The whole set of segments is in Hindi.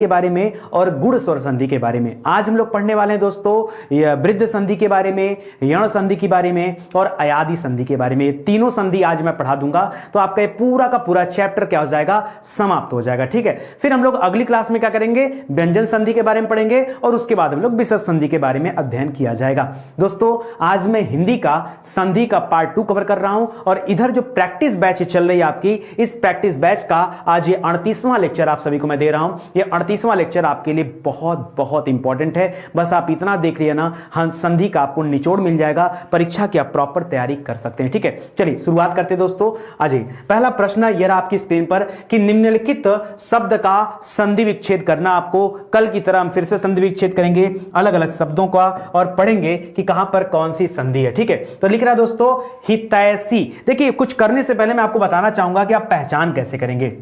के बारे में और गुण स्वर संधि के बारे में आज हम लोग पढ़ने वाले हैं दोस्तों। वृद्ध संधि के बारे में, यण संधि के बारे में और अयादि संधि के बारे में। ये तीनों संधि आज मैं पढ़ा दूंगा, तो आपका ये पूरा का पूरा चैप्टर क्या हो जाएगा, समाप्त हो जाएगा। ठीक है, फिर हम लोग अगली क्लास में क्या करेंगे, व्यंजन संधि के बारे में पढ़ेंगे और उसके बाद हम लोग विसर्ग संधि के बारे में अध्ययन किया जाएगा। दोस्तों आज मैं हिंदी का संधि का पार्ट 2 कवर कर रहा हूं और इधर जो प्रैक्टिस बैच चल रही है आपकी, इस प्रैक्टिस बैच का आज ये 38वां लेक्चर आप सभी को मैं दे रहा हूं। ये 38वां लेक्चर आपके लिए बहुत बहुत इंपॉर्टेंट है। बस आप इतना देख लिया ना, संधि का आपको निचोड़ मिल जाएगा, परीक्षा की आप प्रॉपर तैयारी कर सकते हैं। ठीक है, चलिए शुरुआत करते हैं दोस्तों। आज पहला प्रश्न ये रहा आपकी स्क्रीन पर कि निम्नलिखित शब्द का संधि विच्छेद करना। आपको कल की तरह हम फिर से संधि विच्छेद करेंगे अलग अलग शब्दों का और पढ़ेंगे कि कहां पर कौन सी संधि है। ठीक है, तो लिख रहा है दोस्तों हितैषी। देखिए कुछ करने से पहले मैं आपको बताना चाहूंगा कि आप पहचान कैसे करेंगे।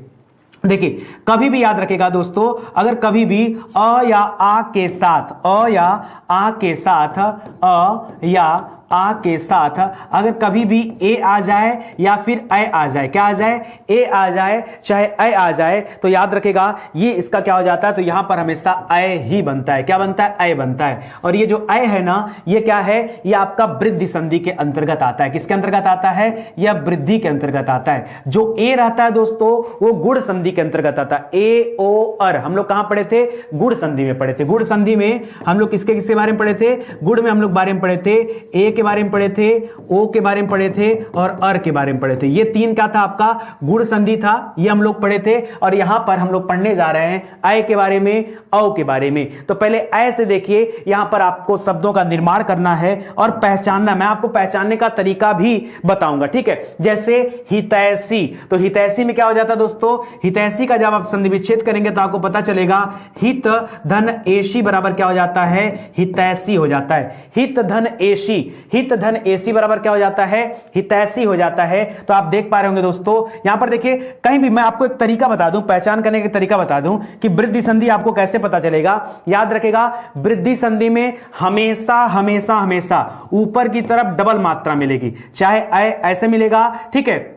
देखिए कभी भी याद रखेगा दोस्तों, अगर कभी भी अ या आ के साथ, अ या आ के साथ, अ या आ के साथ अगर कभी भी ए आ जाए या फिर ऐ आ जाए, क्या आ जाए, ए आ जाए चाहे ऐ आ जाए, तो याद रखेगा ये इसका क्या हो जाता है, तो यहां पर हमेशा ऐ ही बनता है। क्या बनता है, ऐ बनता है। और ये जो ऐ है ना, ये क्या है, ये आपका वृद्धि संधि के अंतर्गत आता है। किसके अंतर्गत आता है, यह वृद्धि के अंतर्गत आता है। जो ए रहता है दोस्तों वो गुण संधि के अंतर्गत आता है। ए ओ अर हम लोग कहां पढ़े थे, गुण संधि में पढ़े थे। गुण संधि में हम लोग किसके बारे में पढ़े थे, गुण में हम लोग बारे में पढ़े थे, ए के बारे में पढ़े थे, ओ के बारे में पढ़े थे और अर के बारे में पढ़े थे। ये तीन क्या था, आपका गुण संधि था, ये हम लोग पढ़े थे। और यहां पर हम लोग पढ़ने जा रहे हैं ऐ के बारे में, औ के बारे में। तो पहले ऐ से देखिए, यहां पर आपको शब्दों का निर्माण करना है और पहचानना। मैं आपको पहचानने का तरीका भी बताऊंगा। ठीक है, जैसे हितैषी, तो हितैषी में क्या हो जाता है दोस्तों, हितैषी का जब आप संधि विच्छेद करेंगे तो आपको पता चलेगा हित धन एशी बराबर क्या हो जाता है, हितैषी हो जाता है। हित धन एशी, हित धन एसी बराबर क्या हो जाता है, हितैषी हो जाता है। तो आप देख पा रहे होंगे दोस्तों, यहां पर देखिए कहीं भी मैं आपको एक तरीका बता दूं, पहचान करने का तरीका बता दूं कि वृद्धि संधि आपको कैसे पता चलेगा। याद रखेगा वृद्धि संधि में हमेशा हमेशा हमेशा ऊपर की तरफ डबल मात्रा मिलेगी, चाहे ऐसे मिलेगा, ठीक है,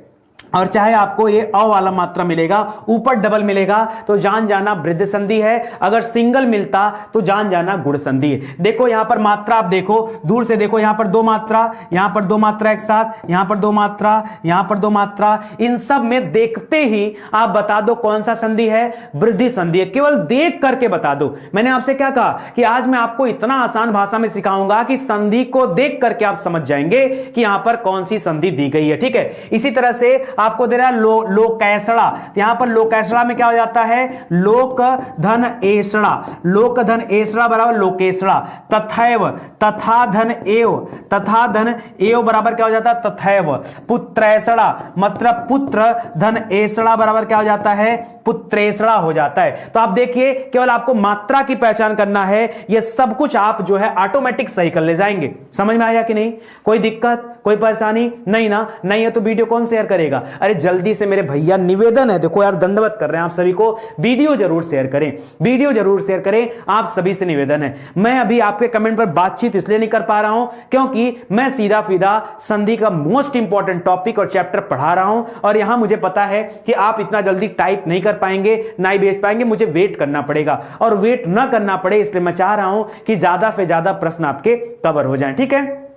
और चाहे आपको ये अ वाला मात्रा मिलेगा, ऊपर डबल मिलेगा, तो जान जाना वृद्धि संधि है। अगर सिंगल मिलता तो जान जाना गुण संधि है। देखो यहां पर मात्रा, आप देखो दूर से देखो, यहां पर दो मात्रा, यहां पर दो मात्रा एक साथ, यहां पर दो मात्रा, यहां पर दो मात्रा, इन सब में देखते ही आप बता दो कौन सा संधि है, वृद्धि संधि है। केवल देख करके बता दो। मैंने आपसे क्या कहा कि आज मैं आपको इतना आसान भाषा में सिखाऊंगा कि संधि को देख करके आप समझ जाएंगे कि यहां पर कौन सी संधि दी गई है। ठीक है, इसी तरह से आपको दे रहा है लोकैषणा। यहां पर लोकैषणा में क्या हो जाता है, लोक धन एषणा, लोक धन एषणा बराबर लोकेषणा। तथैव, तथा धन एव, तथा धन एव बराबर क्या हो जाता है, तथैव। पुत्रैषणा मतलब पुत्र धन एषणा बराबर क्या हो जाता है, पुत्रेषणा हो जाता है। तो आप देखिए केवल आपको मात्रा की पहचान करना है, यह सब कुछ आप जो है ऑटोमेटिक सही कर ले जाएंगे। समझ में आया कि नहीं, कोई दिक्कत कोई परेशानी नहीं ना, नहीं है तो वीडियो कौन शेयर करेगा। अरे जल्दी से मेरे भैया निवेदन है, देखो यार दंडवत कर रहे हैं आप सभी को, वीडियो जरूर शेयर करें, वीडियो जरूर शेयर करें, आप सभी से निवेदन है। मैं अभी आपके कमेंट पर बातचीत इसलिए नहीं कर पा रहा हूं क्योंकि मैं सीधा फीधा संधि का मोस्ट इंपॉर्टेंट टॉपिक और चैप्टर पढ़ा रहा हूं और यहां मुझे पता है कि आप इतना जल्दी टाइप नहीं कर पाएंगे, ना ही भेज पाएंगे, मुझे वेट करना पड़ेगा और वेट ना करना पड़े इसलिए मैं चाह रहा हूं कि ज्यादा से ज्यादा प्रश्न आपके कवर हो जाएं। ठीक है,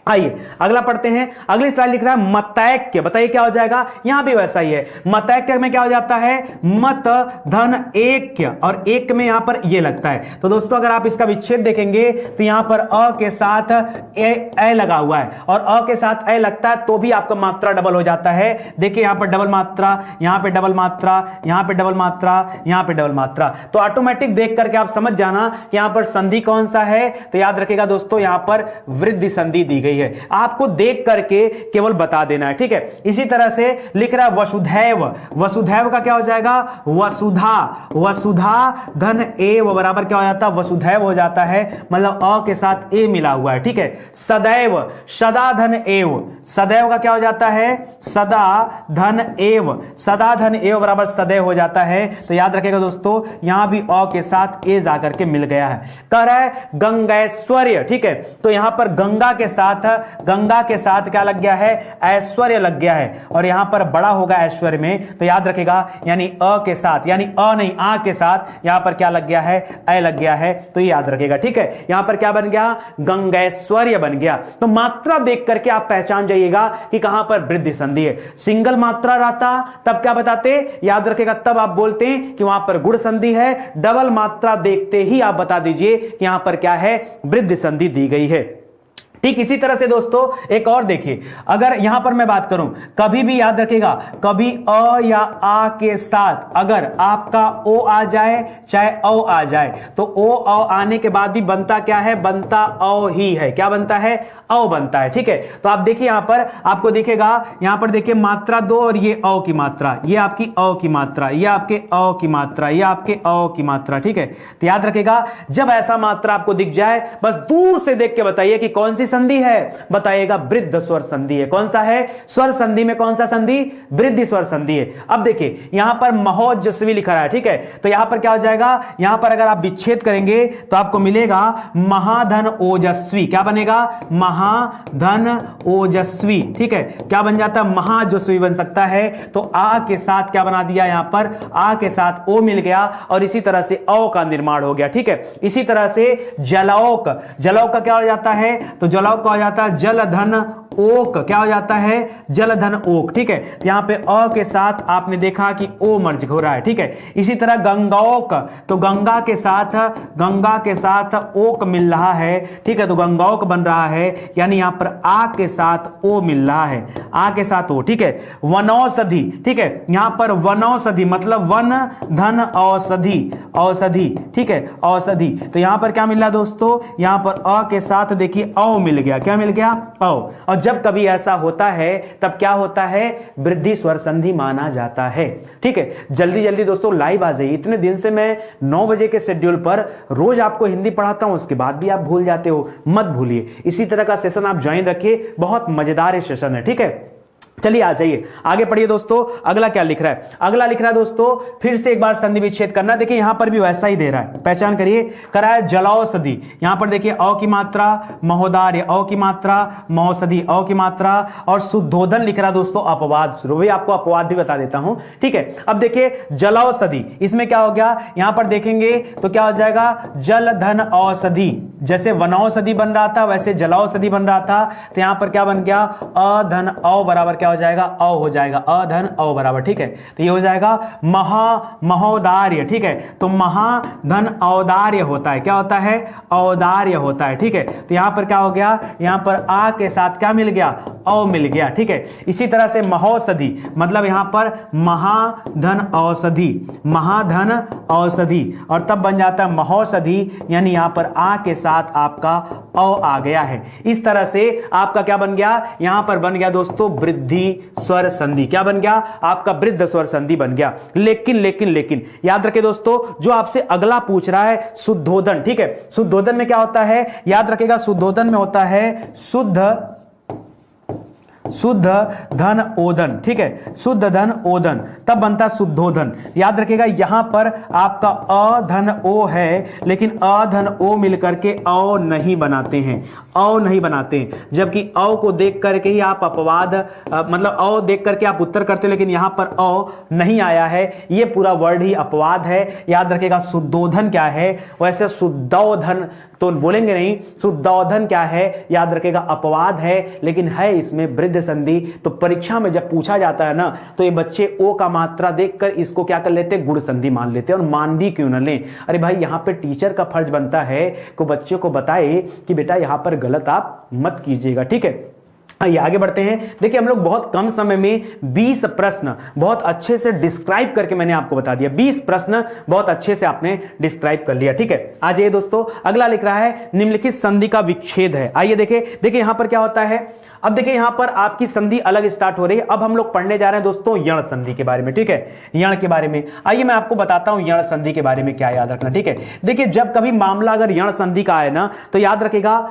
आइए अगला पढ़ते हैं। अगली स्लाइड लिख रहा है मतैक्य, बताइए क्या हो जाएगा, यहां भी वैसा ही है। मतैक्य में क्या हो जाता है, मत धन ऐक्य, और एक में यहां पर ये लगता है। तो दोस्तों अगर आप इसका विच्छेद देखेंगे तो यहां पर अ के साथ ए लगा हुआ है और अ के साथ ए लगता है तो भी आपका मात्रा डबल हो जाता है। देखिए यहां पर डबल मात्रा, यहां पे डबल मात्रा, यहां पे डबल मात्रा, यहां पे डबल मात्रा, तो ऑटोमेटिक देख करके आप समझ जाना कि यहां पर संधि कौन सा है। तो याद रखिएगा दोस्तों यहां पर वृद्धि संधि दी गई है, आपको देख करके केवल बता देना है। ठीक है, इसी तरह से लिख रहा है वसुधैव, वसुधैव का क्या हो जाएगा, वसुधा, वसुधा धन एव बराबर क्या हो जाता है, वसुधैव हो जाता है, मतलब अ के साथ ए मिला हुआ है। ठीक है, सदैव, सदा धन एव, सदैव का क्या हो जाता है, सदा धन एव, सदा धन एव बराबर सदैव हो जाता है। तो याद रखिएगा दोस्तों यहां भी अ के साथ ए जाकर के मिल गया है। कह रहा है गंगैश्वर्य, ठीक है, तो यहां पर गंगा के साथ साथ, गंगा के साथ क्या लग गया है, ऐश्वर्य लग गया है, और यहां पर बड़ा होगा ऐश्वर्य में, तो याद रखेगा यानी अ के साथ, यानी अ नहीं आ के साथ यहां पर क्या लग गया है, ऐ लग गया है, तो ये याद रखेगा। ठीक है, यहां पर क्या बन गया, गंगैश्वर्य बन गया। तो मात्रा देख करके आप पहचान जाइएगा कि कहां पर वृद्धि संधि है। सिंगल मात्रा रहता तब क्या बताते, याद रखेगा, तब आप बोलते हैं कि वहां पर गुण संधि है। डबल मात्रा देखते ही आप बता दीजिए कि यहां पर क्या है, वृद्धि संधि दी गई है। ठीक इसी तरह से दोस्तों एक और देखिए, अगर यहां पर मैं बात करूं, कभी भी याद रखेगा, कभी अ या आ के साथ अगर आपका ओ आ जाए चाहे औ आ जाए, तो ओ औ आने के बाद भी बनता क्या है, बनता औ ही है। क्या बनता है, औ बनता है। ठीक है, तो आप देखिए यहां पर आपको दिखेगा, यहां पर देखिए मात्रा दो और ये औ की मात्रा, ये आपकी औ की मात्रा, ये आपके औ की मात्रा, ये आपके औ की मात्रा। ठीक है, तो याद रखेगा जब ऐसा मात्रा आपको दिख जाए, बस दूर से देख के बताइए कि कौन सी संधि है, बताइएगा वृद्ध स्वर संधि है। कौन सा है, स्वर संधि में कौन सा संधि, वृद्धि स्वर संधि है। अब देखिए यहां पर महोजस्वी लिखा रहा है। ठीक है, तो यहां पर क्या हो जाएगा, यहां पर अगर आप विच्छेद करेंगे तो आपको मिलेगा महाधन ओजस्वी। क्या बनेगा, महाधन ओजस्वी। ठीक है, क्या बन जाता है, महाजस्वी बन सकता है। तो आ के साथ क्या बना दिया, यहां पर आ के साथ ओ मिल गया और इसी तरह से औ का निर्माण हो गया। ठीक है, इसी तरह से जलौक, जलौक का क्या हो जाता है, तो जलौक का हो जाता है जलधन ओक। क्या हो जाता है, जलधन ओक। ठीक है, यहां पे अ के साथ आपने देखा कि ओ मर्ज हो रहा है। ठीक है, इसी तरह गंगौक, तो गंगा के साथ ओक मिल रहा है। ठीक है, तो गंगौक बन रहा है, यानी यहां पर आ के साथ ओ मिल रहा है, आ के साथ ओ। ठीक है, वनौषधि, ठीक है, यहां पर वनौषधि मतलब वन धन औषधि, औषधि। ठीक है, औषधि, तो यहां पर क्या मिल रहा है दोस्तों, यहां पर अ के साथ देखिए औ मिल गया। क्या मिल गया, औ। और जब कभी ऐसा होता है तब क्या होता है, वृद्धि स्वर संधि माना जाता है। ठीक है, जल्दी जल्दी दोस्तों लाइव आ जाइए। इतने दिन से मैं 9 बजे के शेड्यूल पर रोज आपको हिंदी पढ़ाता हूं, उसके बाद भी आप भूल जाते हो, मत भूलिए। इसी तरह का सेशन आप ज्वाइन रखिए, बहुत मजेदार सेशन है। ठीक है, चलिए आ जाइए आगे पढ़िए दोस्तों। अगला क्या लिख रहा है, अगला लिख रहा है दोस्तों, फिर से एक बार संधि विच्छेद करना। देखिए यहां पर भी वैसा ही दे रहा है, पहचान करिए, करा है जलौषधि। यहां पर देखिए औ की मात्रा, महोदार्य औ की मात्रा, महोषधि औ की मात्रा, और शुद्धोधन लिख रहा है दोस्तों अपवाद शुरू। भी आपको अपवाद भी बता देता हूं। ठीक है, अब देखिए जलौषधि, इसमें क्या हो गया, यहां पर देखेंगे तो क्या हो जाएगा, जल धन औषधि। जैसे वनौषधि बन रहा था वैसे जलौषधि बन रहा था, तो यहां पर क्या बन गया, अधन औ बराबर क्या हो जाएगा, औ हो जाएगा, अधन औ बराबर। ठीक है, तो ये हो जाएगा महोदार्य। ठीक है, तो महाधन औदार्य होता है। क्या होता है, औदार्य होता है। ठीक है, तो यहां पर क्या हो गया, यहां पर आ के साथ क्या मिल गया, औ मिल गया। ठीक है, इसी तरह से महौषधि मतलब यहां पर महाधन औषधि, महाधन औषधि, और तब बन जाता है महौषधि, यानी यहां पर आ के साथ आपका औ आ गया है। इस तरह से आपका क्या बन गया, यहां पर बन गया दोस्तों वृद्धि स्वर संधि। क्या बन गया, आपका वृद्ध स्वर संधि बन गया। लेकिन लेकिन लेकिन याद रखिए दोस्तों, जो आपसे अगला पूछ रहा है शुद्धोधन। ठीक है, शुद्धोधन में क्या होता है, याद रखिएगा, शुद्धोधन में होता है शुद्ध धन ओदन। ठीक है, शुद्ध धन ओदन, तब बनता शुद्धोधन। याद रखिएगा यहां पर आपका अधन ओ है, लेकिन अधन ओ मिलकर के औ नहीं बनाते हैं, औ नहीं बनाते हैं, जबकि औ को देख करके ही आप अपवाद मतलब औ देख करके आप उत्तर करते हो, लेकिन यहां पर औ नहीं आया है, ये पूरा वर्ड ही अपवाद है। याद रखिएगा शुद्धोधन क्या है, वैसे शुद्धोधन तो बोलेंगे नहीं, शुद्धोधन क्या है, याद रखिएगा अपवाद है, लेकिन है इसमें वृद्ध संधि। तो परीक्षा में जब पूछा जाता है ना, तो ये बच्चे ओ का मात्रा देखकर इसको क्या कर लेते हैं, गुण संधि मान लेते हैं, और मान भी क्यों न लें। अरे भाई यहां पे टीचर का फर्ज बनता है कि बच्चे को बताए कि बेटा यहां पर गलत आप मत कीजिएगा। ठीक है, आइए आगे बढ़ते हैं। देखिए हम लोग बहुत कम समय में 20 प्रश्न बहुत अच्छे से डिस्क्राइब करके मैंने आपको बता दिया, 20 प्रश्न बहुत अच्छे से आपने डिस्क्राइब कर लिया। ठीक है, आ जाइए दोस्तों, अगला लिख रहा है निम्नलिखित संधि का विच्छेद है। आइए देखिए यहां पर क्या होता है। अब देखिए यहां पर आपकी संधि अलग स्टार्ट हो रही है। अब हम लोग पढ़ने जा रहे हैं दोस्तों यण संधि के बारे में। ठीक है, यण के बारे में आइए मैं आपको बताता हूं यण संधि के बारे में क्या याद रखना। ठीक है, देखिए जब कभी मामला अगर यण संधि का आए ना, तो याद रखेगा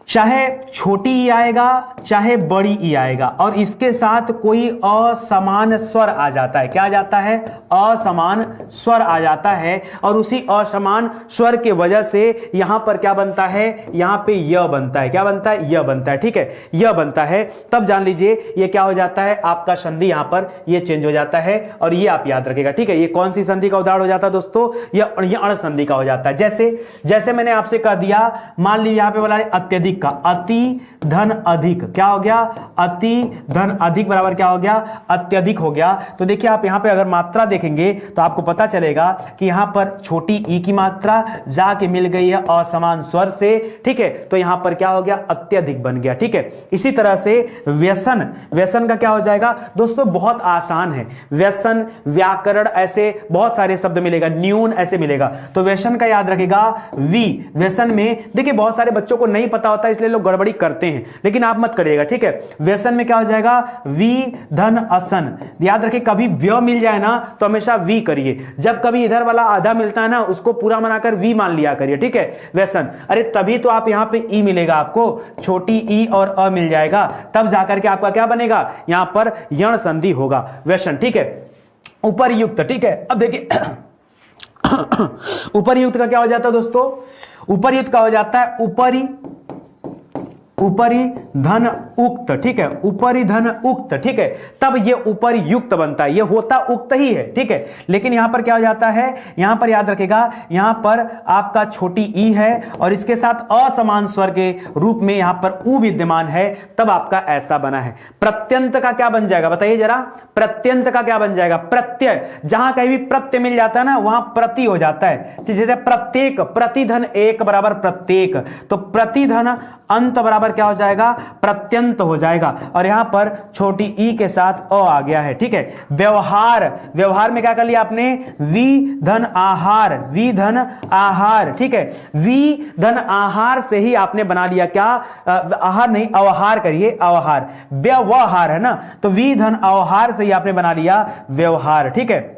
चाहे छोटी ई आएगा चाहे बड़ी ई आएगा और इसके साथ कोई असमान स्वर आ जाता है। क्या आ जाता है? असमान स्वर आ जाता है और उसी असमान स्वर के वजह से यहां पर क्या बनता है? यहां पे य बनता है। क्या बनता है? य बनता है। ठीक है, य बनता है। तब जान लीजिए ये क्या हो जाता है, आपका संधि यहां पर ये चेंज हो जाता है और ये आप याद रखिएगा। ठीक है, ये कौन सी संधि का उदाहरण हो जाता है दोस्तों? ये अण संधि का हो जाता है। जैसे मैंने आपसे कह दिया, मान लीजिए यहां पे बोला अत्यधिक का, अति धन अधिक, क्या हो गया? अति धन अधिक बराबर क्या हो गया? अत्यधिक हो गया। तो देखिए आप यहां पे अगर मात्रा देखेंगे तो आपको पता चलेगा कि यहां पर छोटी ई की मात्रा जाके मिल गई है असमान स्वर से। ठीक है, तो यहां पर क्या हो गया? अत्यधिक बन गया। ठीक है, इसी तरह से व्यसन, व्यसन का क्या हो जाएगा दोस्तों? बहुत आसान है। व्यसन, व्याकरण, ऐसे बहुत सारे शब्द मिलेगा, न्यून ऐसे मिलेगा। तो व्यसन का याद रखेगा वी। व्यसन में देखिए बहुत सारे बच्चों को नहीं पता होता इसलिए लोग गड़बड़ी करते हैं, लेकिन आप मत करिएगा। ठीक है, व्यसन में क्या हो जाएगा? वी धन असन। याद रखिए कभी व्य मिल जाए ना तो हमेशा वी करिए। जब कभी इधर वाला आधा मिलता है ना उसको पूरा बनाकर वी मान लिया करिए। ठीक है, व्यसन। अरे तभी तो आप यहां पे ई मिलेगा, आपको छोटी ई और अ मिल जाएगा, तब जाकर के आपका क्या बनेगा? यहां पर यण संधि होगा, व्यसन। ठीक है, उपरयुक्त। ठीक है, अब देखिए उपरयुक्त का क्या हो जाता है दोस्तों? उपरयुक्त का हो जाता है ऊपरी धन उक्त। ठीक है, ऊपरी धन उक्त। ठीक है, तब ये ऊपर युक्त बनता है। ये होता उक्त ही है। ठीक है, लेकिन यहां पर क्या हो जाता है? यहां पर याद रखेगा यहां पर आपका छोटी ई है और इसके साथ असमान स्वर के रूप में यहां पर उ विद्यमान है, तब आपका ऐसा बना है। प्रत्यंत का क्या बन जाएगा बताइए जरा? प्रत्यंत का क्या बन जाएगा? प्रत्यय। जहां कहीं भी प्रत्यय मिल जाता है ना वहां प्रति हो जाता है। जैसे प्रत्येक, प्रतिधन एक बराबर प्रत्येक, तो प्रतिधन अंत बराबर क्या हो जाएगा? प्रत्यंत हो जाएगा। और यहां पर छोटी ई के साथ अ आ गया है। ठीक है, व्यवहार, व्यवहार में क्या कर लिया आपने? वी धन आहार, वी धन आहार। ठीक है, वी धन आहार से ही आपने बना लिया क्या? आहार नहीं, अवहार करिए, अवहार। व्यवहार है ना, तो वी धन अवहार से ही आपने बना लिया व्यवहार। ठीक है,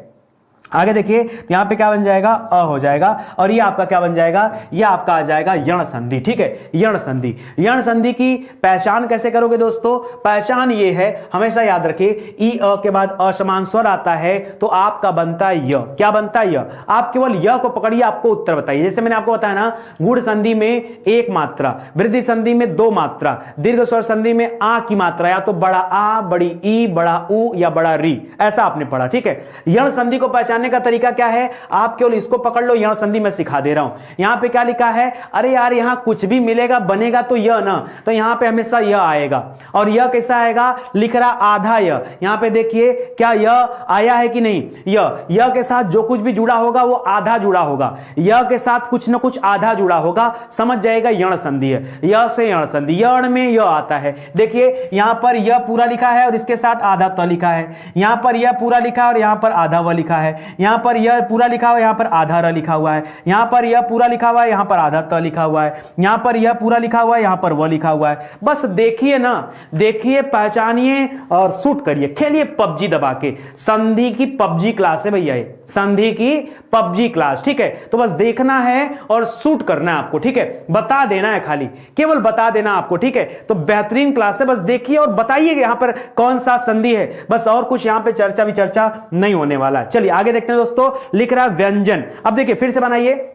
आगे देखिए तो यहां पे क्या बन जाएगा? अ हो जाएगा और ये आपका क्या बन जाएगा? ये आपका आ जाएगा यण संधि। ठीक है, यण संधि। यण संधि की पहचान कैसे करोगे दोस्तों? पहचान ये है, हमेशा याद रखिए ई अ के बाद असमान स्वर आता है तो आपका बनता है य। क्या बनता है? य। आप केवल य को पकड़िए, आपको उत्तर बताइए। जैसे मैंने आपको बताया ना, गुण संधि में एक मात्रा, वृद्धि संधि में दो मात्रा, दीर्घ स्वर संधि में आ की मात्रा, या तो बड़ा आ, बड़ी ई, बड़ा उ या बड़ा री, ऐसा आपने पढ़ा। ठीक है, यण संधि को पहचान का तरीका क्या है? आप केवल इसको पकड़ लो, यण संधि मैं सिखा दे रहा हूं। यहां पे क्या लिखा है? अरे यार यहां कुछ भी मिलेगा बनेगा तो यह ना, तो यहां पे हमेशा यह आएगा। और यह कैसा आएगा? लिख रहा आधा यह। यहां पे देखिए क्या यह आया है कि नहीं? यह के साथ जो कुछ भी जुड़ा होगा वो आधा जुड़ा होगा, यह के साथ कुछ ना कुछ आधा जुड़ा होगा, समझ जाएगा यण संधि है। यह से यण संधि, यण में यह आता है। देखिए यहां पर यह पूरा लिखा है और इसके साथ आधा त लिखा है, यहां पर यह पूरा लिखा है और यहां पर आधा व लिखा है, यहां पर यह पूरा लिखा हुआ है, यहां पर आधा र लिखा हुआ है, यहां पर यह पूरा लिखा हुआ है, यहां पर आधा त लिखा हुआ है, यहां पर यह पूरा लिखा हुआ है, यहां पर व लिखा हुआ है। बस देखिए ना, देखिए, पहचानिए और शूट करिए, खेलिए पबजी दबा के। संधि की पबजी क्लास है भैया, ये संधि की पबजी क्लास। ठीक है, तो बस देखना है और शूट करना है आपको। ठीक है, बता देना है, खाली केवल बता देना आपको। ठीक है, तो बेहतरीन क्लास है, बस देखिए और बताइए यहां पर कौन सा संधि है, बस। और कुछ यहां पे चर्चा विचर्चा नहीं होने वाला। चलिए आगे देखते हैं दोस्तों। लिख रहा है व्यंजन। अब देखिए फिर से बनाइए।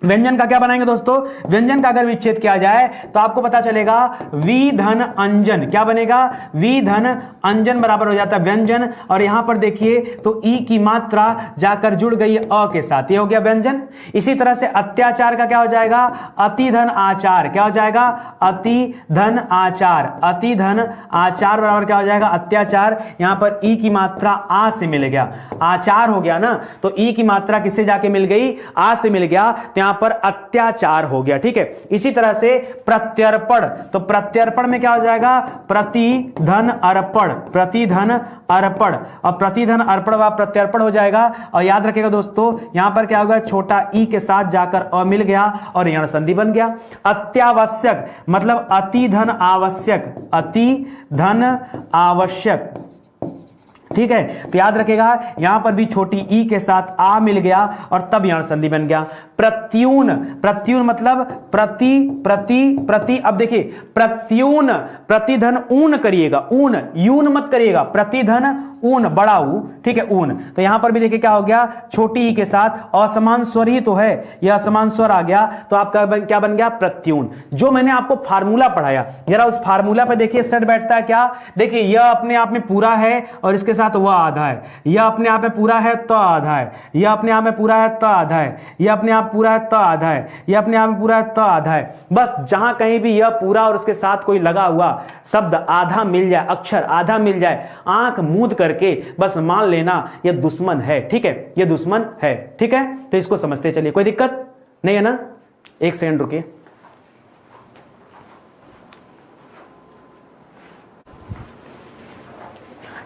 व्यंजन का क्या बनाएंगे दोस्तों? व्यंजन का अगर विच्छेद किया जाए तो आपको पता चलेगा वी धन अंजन। क्या बनेगा? वी धन अंजन बराबर हो जाता है व्यंजन। और यहां पर देखिए तो ई की मात्रा जाकर जुड़ गई अ के साथ, ये हो गया व्यंजन। इसी तरह से अत्याचार का क्या हो जाएगा? अति धन आचार। क्या हो जाएगा? अति धन आचार। अति धन आचार बराबर क्या हो जाएगा? अत्याचार। यहां पर ई की मात्रा आ से मिल गया, आचार हो गया ना, तो ई की मात्रा किससे जाके मिल गई? आ से मिल गया, तो यहां पर अत्याचार हो गया। ठीक है, इसी तरह से प्रत्यर्पण, तो प्रत्यर्पण में क्या हो जाएगा? प्रतिधन अर्पण। प्रतिधन अर्पण, और प्रतिधन अर्पण व प्रत्यर्पण हो जाएगा। और याद रखिएगा दोस्तों यहां पर क्या होगा? छोटा ई के साथ जाकर अ मिल गया और यण संधि बन गया। अत्यावश्यक मतलब अति धन आवश्यक। अति धन आवश्यक, ठीक है, तो याद रखेगा यहां पर भी छोटी ई के साथ आ मिल गया और तब यण संधि बन गया। प्रत्यून, प्रत्यून मतलब प्रति प्रति प्रति। अब देखिए प्रत्यून, प्रतिधन ऊन करिएगा, ऊन यून मत करिएगा, प्रतिधन ऊन बड़ा ऊ, ठीक है ऊन। तो यहां पर भी देखिए क्या हो गया, छोटी ई के साथ असमान स्वर ही तो है, यह असमान स्वर आ गया तो आपका क्या बन गया, प्रत्यून। जो मैंने आपको फार्मूला पढ़ाया जरा उस फार्मूला पे देखिए सेट बैठता है क्या। देखिए यह अपने आप में पूरा है और इसके साथ वह आधा है, यह अपने आप में पूरा है तो आधा है, यह अपने आप में पूरा है तो आधा है, यह अपने आप पूरा है तो आधा है, यह अपने आप में पूरा है तो आधा है। बस जहां कहीं भी यह पूरा और उसके साथ कोई लगा हुआ शब्द आधा मिल जाए, अक्षर आधा मिल जाए, आंख मूंद करके बस मान लेना यह दुश्मन है, ठीक है, यह दुश्मन है, ठीक है। तो इसको समझते चलिए, कोई दिक्कत नहीं है ना। एक सेकंड रुकिए।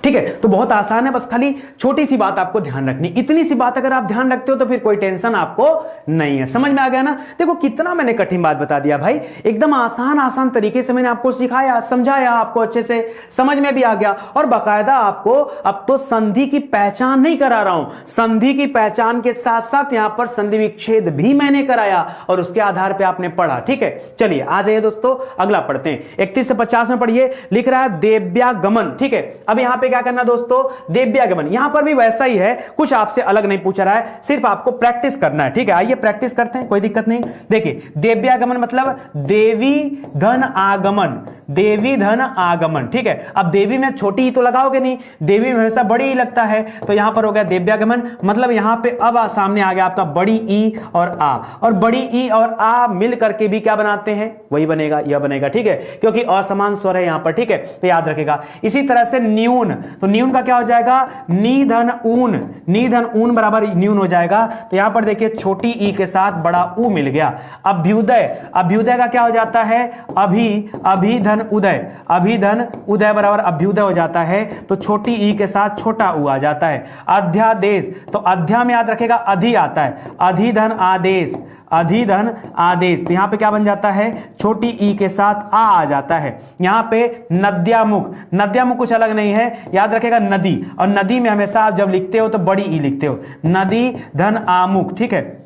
ठीक है, तो बहुत आसान है, बस खाली छोटी सी बात आपको ध्यान रखनी, इतनी सी बात अगर आप ध्यान रखते हो तो फिर कोई टेंशन आपको नहीं है। समझ में आ गया ना। देखो कितना मैंने कठिन बात बता दिया भाई, एकदम आसान आसान तरीके से मैंने आपको सिखाया, समझाया, आपको अच्छे से समझ में भी आ गया। और बाकायदा आपको अब तो संधि की पहचान नहीं करा रहा हूं, संधि की पहचान के साथ साथ यहां पर संधि विच्छेद भी मैंने कराया और उसके आधार पर आपने पढ़ा। ठीक है, चलिए आ जाइए दोस्तों, अगला पढ़ते हैं। 31 से 50 में पढ़िए, लिख रहा है देव्यागमन। ठीक है, अब यहां पे क्या करना दोस्तों, देव्यागमन। यहां पर भी वैसा ही है, कुछ आपसे अलग नहीं पूछ रहा है, सिर्फ आपको प्रैक्टिस करना है। ठीक है, आइए प्रैक्टिस करते हैं, कोई दिक्कत नहीं। देखिए देव्यागमन मतलब देवी धन आगमन, देवी धन आगमन। ठीक है, अब देवी में छोटी ही तो लगाओगे नहीं, देवी में हमेशा बड़ी ही लगता है, तो यहां पर हो गया देव्यागमन। मतलब यहां पे अब सामने आ गया आपका बड़ी ई और आ, और बड़ी ई और आ मिल करके भी क्या बनाते हैं, वही बनेगा, यह बनेगा। ठीक है, क्योंकि असमान स्वर है यहां पर। ठीक है, तो याद रखेगा। इसी तरह से न्यून, तो न्यून का क्या हो जाएगा, नीधन ऊन, नीधन ऊन बराबर न्यून हो जाएगा। तो यहां पर देखिए छोटी ई के साथ बड़ा ऊ मिल गया। अभ्युदय, अभ्युदय का क्या हो जाता है, अभिधन उदय, अभिधन उदय बराबर अभ्युदय हो जाता है, तो छोटी ई के साथ छोटा ऊ आ जाता है। अध्यादेश, तो अध्या में याद रखेगा अधि आता है, अधिधन आदेश, अधिधन आदेश। तो यहां पे क्या बन जाता है, छोटी ई के साथ आ जाता है। यहां पे नद्यामुख, नद्यामुख कुछ अलग नहीं है, याद रखेगा नदी, और नदी में हमेशा आप जब लिखते हो तो बड़ी ई लिखते हो, नदी धन आमुख। ठीक है,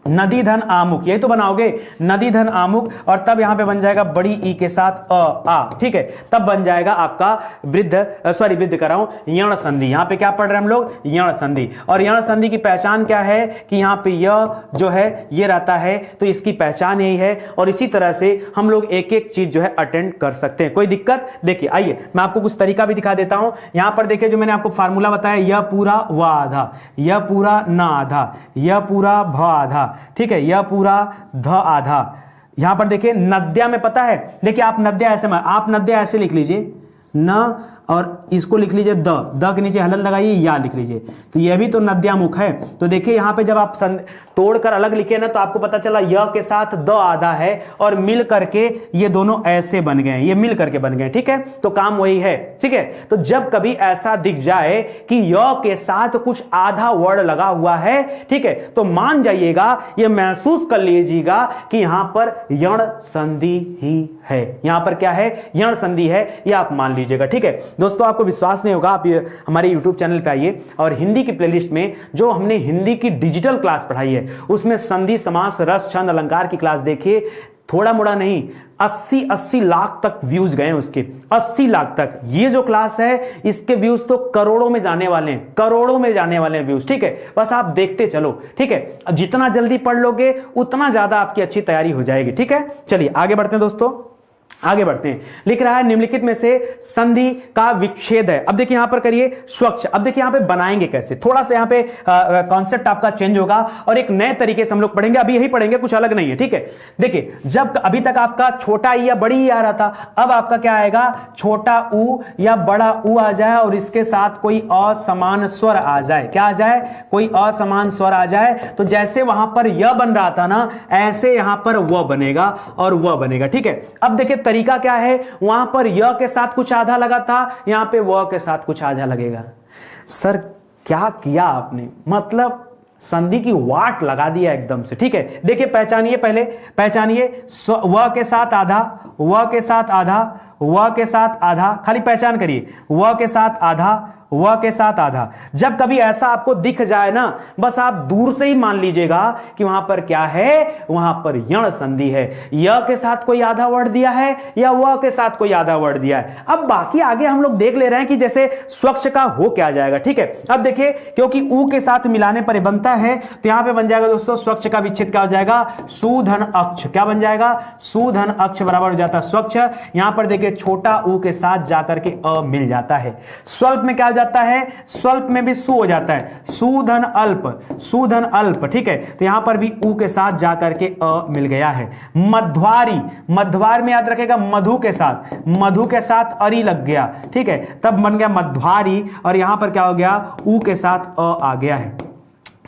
नदी धन आमुख, यही तो बनाओगे, नदी धन आमुख, और तब यहां पे बन जाएगा बड़ी ई के साथ आ। ठीक है, तब बन जाएगा आपका वृद्ध कर रहा हूं, यण संधि। यहां पे क्या पढ़ रहे हैं हम लोग, यण संधि। और यण संधि की पहचान क्या है कि यहां पे यह जो है ये रहता है, तो इसकी पहचान यही है। और इसी तरह से हम लोग एक एक चीज जो है अटेंड कर सकते हैं, कोई दिक्कत। देखिए आइए मैं आपको कुछ तरीका भी दिखा देता हूं। यहां पर देखिए जो मैंने आपको फार्मूला बताया, यह पूरा व आधा, यह पूरा न आधा, यह पूरा भ आधा, ठीक है, यह पूरा ध आधा। यहां पर देखिए नद्या में पता है, देखिए आप नद्या ऐसे, आप नद्या ऐसे लिख लीजिए, न और इसको लिख लीजिए द के नीचे हलन लगाइए, या लिख लीजिए, तो यह भी तो नद्यामुख है। तो देखिए यहां पे जब आप तोड़कर अलग लिखे ना, तो आपको पता चला य के साथ द आधा है और मिल करके ये दोनों ऐसे बन गए, ये मिल करके बन गए। ठीक है, तो काम वही है। ठीक है, तो जब कभी ऐसा दिख जाए कि य के साथ कुछ आधा वर्ड लगा हुआ है, ठीक है, तो मान जाइएगा, ये महसूस कर लीजिएगा कि यहां पर यण संधि ही है, यहां पर क्या है, यण संधि है, ये आप मान लीजिएगा। ठीक है दोस्तों, आपको विश्वास नहीं होगा, आप ये हमारे YouTube चैनल पे आइए और हिंदी की प्लेलिस्ट में जो हमने हिंदी की डिजिटल क्लास पढ़ाई है, उसमें संधि, समास, रस, छंद, अलंकार की क्लास देखिए। थोड़ा मोड़ा नहीं, 80 लाख तक व्यूज गए उसके, 80 लाख तक। ये जो क्लास है इसके व्यूज तो करोड़ों में जाने वाले हैं, करोड़ों में जाने वाले हैं व्यूज। ठीक है, बस आप देखते चलो। ठीक है, जितना जल्दी पढ़ लोगे उतना ज्यादा आपकी अच्छी तैयारी हो जाएगी। ठीक है, चलिए आगे बढ़ते हैं दोस्तों, आगे बढ़ते हैं। लिख रहा है निम्नलिखित में से संधि का विच्छेद है। अब देखिए यहां पर करिए स्वच्छ। अब देखिए यहां पे बनाएंगे कैसे, थोड़ा सा यहां पे कॉन्सेप्ट आपका चेंज होगा और एक नए तरीके से हम लोग पढ़ेंगे। अभी यही पढ़ेंगे, कुछ अलग नहीं है। ठीक है, देखिए जब अभी तक आपका छोटा ई या बड़ी ई आ रहा था, अब आपका क्या आएगा, छोटा ऊ या बड़ा ऊ आ जाए और इसके साथ कोई असमान स्वर आ जाए। क्या आ जाए, कोई असमान स्वर आ जाए। तो जैसे वहां पर यह बन रहा था ना, ऐसे यहां पर वह बनेगा और वह बनेगा। ठीक है, अब देखिए तरीका क्या है, वहां पर य के साथ कुछ आधा लगा था, यहां पे व के साथ कुछ आधा लगेगा। सर क्या किया आपने, मतलब संधि की वाट लगा दिया एकदम से। ठीक है, देखिए पहचानिए, पहले पहचानिए, व के साथ आधा, व के साथ आधा, व के साथ आधा, खाली पहचान करिए, व के साथ आधा, व के साथ आधा। जब कभी ऐसा आपको दिख जाए ना, बस आप दूर से ही मान लीजिएगा कि वहां पर क्या है, वहां पर यण संधि है। य के साथ कोई आधा वर्ड दिया है या व के साथ कोई आधा वर्ड दिया है। अब बाकी आगे हम लोग देख ले रहे हैं कि जैसे स्वच्छ का हो क्या जाएगा। ठीक है, अब देखिए क्योंकि ऊ के साथ मिलाने पर बनता है तो यहां पे बन जाएगा दोस्तों स्वच्छ का विच्छेद क्या हो जाएगा, सुधन अक्ष। क्या बन जाएगा, सुधन अक्ष बराबर हो जाता है स्वच्छ। यहां पर देखिए छोटा ऊ के साथ जाकर के अ मिल जाता है। स्वल्प में क्या हो जाता है, स्वल्प में भी सु हो जाता है, सुधन अल्प, सुधन अल्प। ठीक है, तो यहां पर भी ऊ के साथ जाकर के अ मिल गया है। मध्वारी, मध्वार में याद रखेगा मधु के साथ, मधु के साथ अरी लग गया। ठीक है, तब बन गया मध्वारी और यहां पर क्या हो गया, ऊ के साथ अ आ गया है।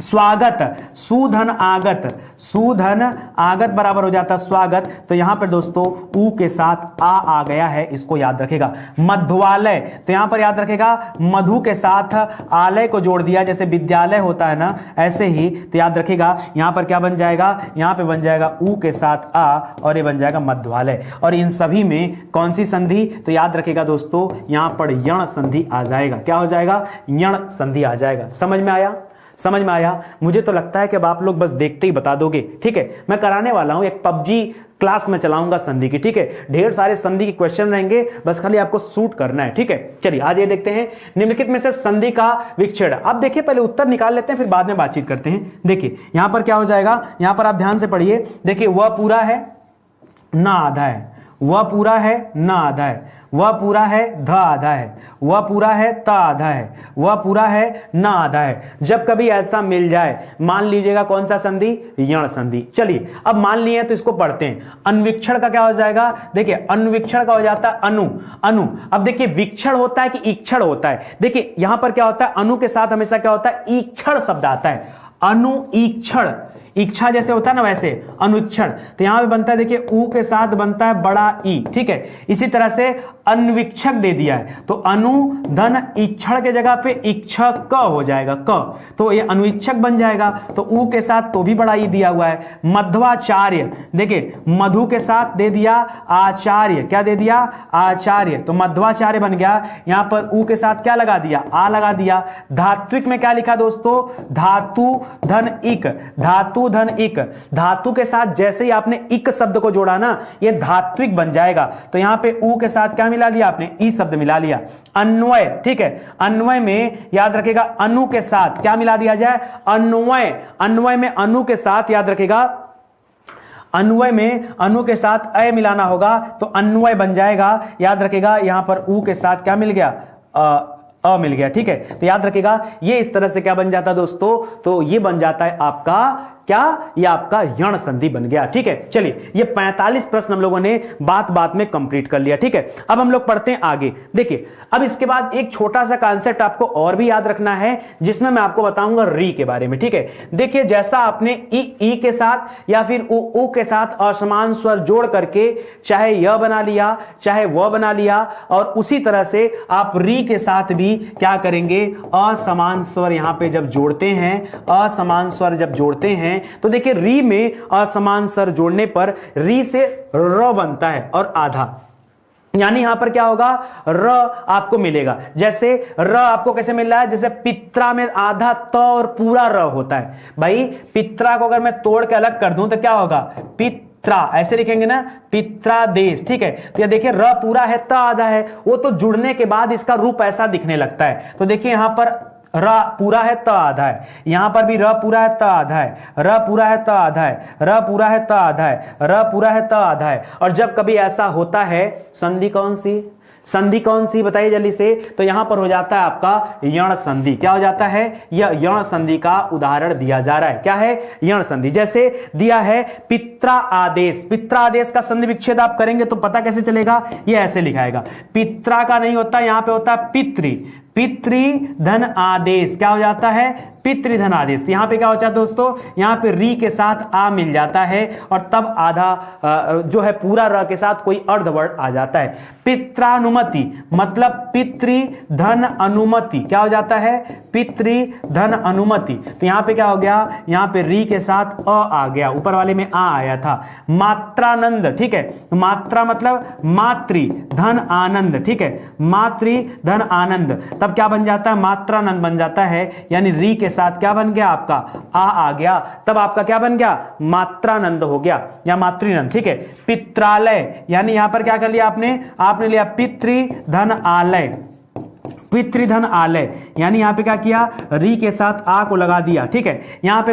स्वागत, सुधन आगत, सुधन आगत बराबर हो जाता स्वागत। तो यहां पर दोस्तों ऊ के साथ आ गया है, इसको याद रखेगा। मध्वालय, तो यहां पर याद रखेगा मधु के साथ आलय को जोड़ दिया, जैसे विद्यालय होता है ना, ऐसे ही। तो याद रखेगा यहां पर क्या बन जाएगा, यहां पे बन जाएगा ऊ के साथ आ और ये बन जाएगा मध्वालय। और इन सभी में कौन सी संधि, तो याद रखेगा दोस्तों यहां पर यण संधि आ जाएगा। क्या हो जाएगा, यण संधि आ जाएगा। समझ में आया, समझ में आया। मुझे तो लगता है कि अब आप लोग बस देखते ही बता दोगे। ठीक है, मैं कराने वाला हूं एक पबजी क्लास में चलाऊंगा संधि की। ठीक है, ढेर सारे संधि के क्वेश्चन रहेंगे, बस खाली आपको शूट करना है। ठीक है, चलिए आज ये देखते हैं निम्नलिखित में से संधि का विच्छेद। अब देखिए पहले उत्तर निकाल लेते हैं, फिर बाद में बातचीत करते हैं। देखिए यहां पर क्या हो जाएगा, यहां पर आप ध्यान से पढ़िए। देखिए वह पूरा है ना आधा है, वह पूरा है ना आधा है, वह पूरा है ध आधा है, वह पूरा है त आधा है, वह पूरा है न आधा है। जब कभी ऐसा मिल जाए मान लीजिएगा कौन सा संधि, यण संधि। चलिए अब मान लिए तो इसको पढ़ते हैं। अन्वीक्षण का क्या हो जाएगा, देखिए अन्वीक्षण का हो जाता है अनु, अनु। अब देखिए विक्षण होता है कि ईक्षण होता है। देखिए यहां पर क्या होता है, अनु के साथ हमेशा क्या होता है, ईक्षण शब्द आता है। अनु ईक्षण, इच्छा जैसे होता है ना वैसे अनुक्षण। तो यहां पे बनता है देखिए ऊ के साथ बनता है बड़ा ई। ठीक है, इसी तरह से अन्वीक्षक दे दिया है तो अनु धन इक्षण के जगह पे इक्षक क हो जाएगा, क, तो ये अनुवीक्षक बन जाएगा। तो ऊ के साथ तो भी बड़ा ई दिया हुआ है। मध्वाचार्य, देखिए मधु के साथ दे दिया आचार्य, क्या दे दिया, आचार्य, तो मध्वाचार्य बन गया। यहां पर ऊ के साथ क्या लगा दिया, आ लगा दिया। धात्विक में क्या लिखा दोस्तों, धातु धन इक, धातु धन इक। धातु के साथ जैसे ही आपने इक शब्द को जोड़ा ना, ये धात्विक बन जाएगा। तो यहां पे ऊ के साथ क्या मिला लिया आपने, ई शब्द मिला लिया। अन्वय, ठीक है, अन्वय में याद रखेगा अनु के साथ क्या मिला दिया जाए, अन्वय। अन्वय में अनु के साथ याद रखेगा, अन्वय में अनु के साथ अय मिलाना होगा तो अन्वय बन जाएगा। याद रखेगा यहां पर ऊ के साथ क्या मिल गया, अ मिल गया। ठीक है, तो याद रखेगा ये इस तरह से क्या बन जाता है दोस्तों, तो ये बन जाता है आपका क्या, ये आपका यण संधि बन गया। ठीक है, चलिए ये 45 प्रश्न हम लोगों ने बात बात में कंप्लीट कर लिया। ठीक है, अब हम लोग पढ़ते हैं आगे। देखिए अब इसके बाद एक छोटा सा कॉन्सेप्ट आपको और भी याद रखना है, जिसमें मैं आपको बताऊंगा री के बारे में। ठीक है, देखिए जैसा आपने ई के साथ या फिर उ के साथ असमान स्वर जोड़ करके चाहे य बना लिया चाहे व बना लिया, और उसी तरह से आप री के साथ भी क्या करेंगे, असमान स्वर यहां पे जब जोड़ते हैं, असमान स्वर जब जोड़ते हैं तो देखिए री में असमान स्वर जोड़ने पर री से र बनता है और आधा, यानी यहां पर क्या होगा, र आपको मिलेगा। जैसे र आपको कैसे मिल रहा है, जैसे पित्रा में आधा त और पूरा र होता है। भाई पित्रा को अगर मैं तोड़ के अलग कर दूं तो क्या होगा, पित्रा, ऐसे लिखेंगे ना, पित्रा देश। ठीक है, तो ये देखिए र पूरा है त आधा है, वो तो जुड़ने के बाद इसका रूप ऐसा दिखने लगता है। तो देखिए यहां पर र पूरा है त आधा है, यहां पर भी र पूरा है त आधा है, र पूरा है त आधा है, र पूरा है त आधा है, र पूरा है त आधा है। और जब कभी ऐसा होता है, संधि कौन सी, संधि कौन सी बताइए जल्दी से, तो यहां पर हो जाता है आपका यण संधि। क्या हो जाता है, यह यण संधि का उदाहरण दिया जा रहा है। क्या है, यण संधि। जैसे दिया है पित्रा आदेश, पित्रा आदेश का संधि विच्छेद आप करेंगे तो पता कैसे चलेगा, ये ऐसे लिखाएगा, पित्रा का नहीं होता, यहां पे होता है पितृ, पितृ धन आदेश। क्या हो जाता है, पितृधन आदेश। तो यहां पे क्या हो जाता है दोस्तों, यहां पे री के साथ आ मिल जाता है और तब आधा जो है पूरा र के साथ कोई अर्ध वर्ड आ जाता है। पित्रानुमति मतलब पितृधन अनुमति, क्या हो जाता है, पितृधन अनुमति। तो यहां पे क्या हो गया, यहां पे री के साथ अ आ गया, ऊपर वाले में आ आया था। मात्रानंद, ठीक है, मात्रा मतलब मातृ धन आनंद, ठीक है, मातृ धन आनंद, तब क्या बन जाता है, मात्रानंद बन जाता है, यानी री के साथ क्या बन गया आपका, आ गया, तब आपका क्या बन गया, मात्रानंद हो गया या मातृनंद, ठीक है। पित्रालय यानी यहां पर क्या कर लिया आपने लिया पितृधन आलय, पितृधन आलय, यानी यहां पे क्या किया, री के साथ आ को लगा दिया, ठीक है। यहां पे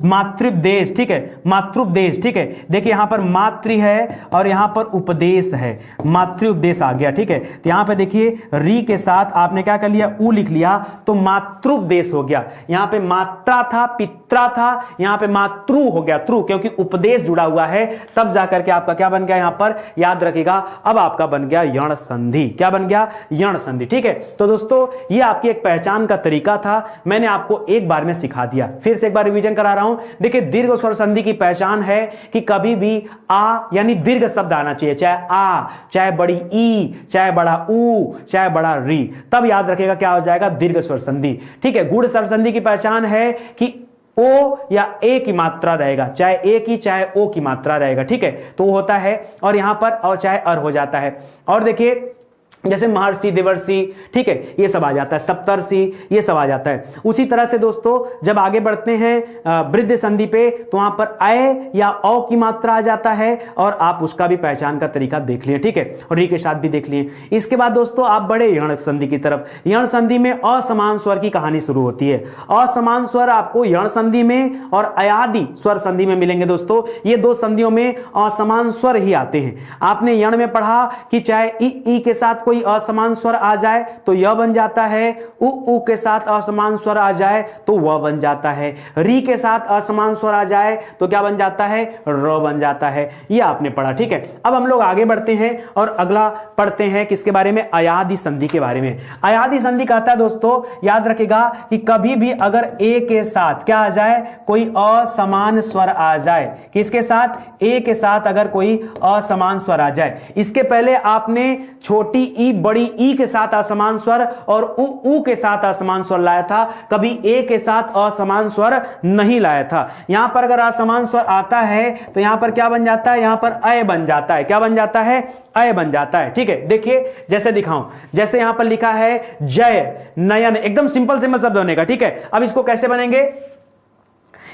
मातृपदेश, ठीक है, मातृपदेश, ठीक है। देखिए यहां पर मातृ है और यहां पर उपदेश है, मातृपदेश आ गया, ठीक है। तो यहां पे देखिए री के साथ आपने क्या कर लिया, उ लिख लिया, तो मातृपदेश हो गया। यहां पे मात्रा था, पित्रा था, यहां पे मातृ हो गया, त्रु, क्योंकि उपदेश जुड़ा हुआ है, तब जाकर के आपका क्या बन गया, यहां पर याद रखिएगा, अब आपका बन गया यण संधि। क्या बन गया, यण संधि, ठीक है। तो दोस्तों ये आपकी एक पहचान का तरीका था, मैंने आपको एक बार में सिखा दिया, फिर से एक बार रिवीजन करा रहा हूं। देखिए दीर्घ स्वर संधि की पहचान है कि कभी भी आ यानी दीर्घ शब्द आना चाहिए, चाहे आ, चाहे बड़ी ई, चाहे बड़ा ऊ, चाहे बड़ा री, तब याद रखिएगा क्या हो जाएगा, दीर्घ स्वर संधि, ठीक है। गुण स्वर संधि की पहचान है कि ओ या ए की मात्रा रहेगा, चाहे ए की चाहे ओ की मात्रा रहेगा, ठीक है, तो वो होता है, और यहां पर और चाहे अर हो जाता है। और देखिए जैसे महर्षि, देवर्षि, ठीक है, ये सब आ जाता है, सप्तर्षि, ये सब आ जाता है। उसी तरह से दोस्तों जब आगे बढ़ते हैं वृद्ध संधि पे, तो वहां पर अय या औ की मात्रा आ जाता है, और आप उसका भी पहचान का तरीका देख लिए, ठीक है, और री के साथ भी देख लिए। इसके बाद दोस्तों आप बढ़े यण संधि की तरफ। यण संधि में असमान स्वर की कहानी शुरू होती है। असमान स्वर आपको यण संधि में और अयादि स्वर संधि में मिलेंगे दोस्तों। ये दो संधियों में असमान स्वर ही आते हैं। आपने यण में पढ़ा कि चाहे ई के साथ कोई असमान स्वर आ जाए तो यह बन जाता है, उ के साथ असमान स्वर आ जाए तो वह बन जाता है, री के साथ असमान स्वर आ जाए तो क्या बन जाता है, र बन जाता है। यह आपने पढ़ा, ठीक है। अब हम लोग आगे बढ़ते हैं और अगला पढ़ते हैं किसके बारे में, अयादि संधि के बारे में। अयादि संधि कहता है दोस्तों, याद रखिएगा कि कभी भी अगर ए के साथ क्या आ जाए, कोई असमान स्वर आ जाए, किसके साथ, ए के साथ अगर कोई असमान स्वर आ जाए, इसके पहले आपने छोटी ई बड़ी ई के साथ असमान स्वर और उ के साथ असमान स्वर लाया था, कभी ए के साथ असमान स्वर नहीं लाया था। यहां पर अगर असमान स्वर आता है तो यहां पर क्या बन जाता है, यहां पर अय बन जाता है, क्या बन जाता है, अय बन जाता है, ठीक है। देखिए जैसे दिखाऊं, जैसे यहां पर लिखा है जय नयन, एकदम सिंपल सिंपल शब्द होने का, ठीक है। अब इसको कैसे बनेंगे,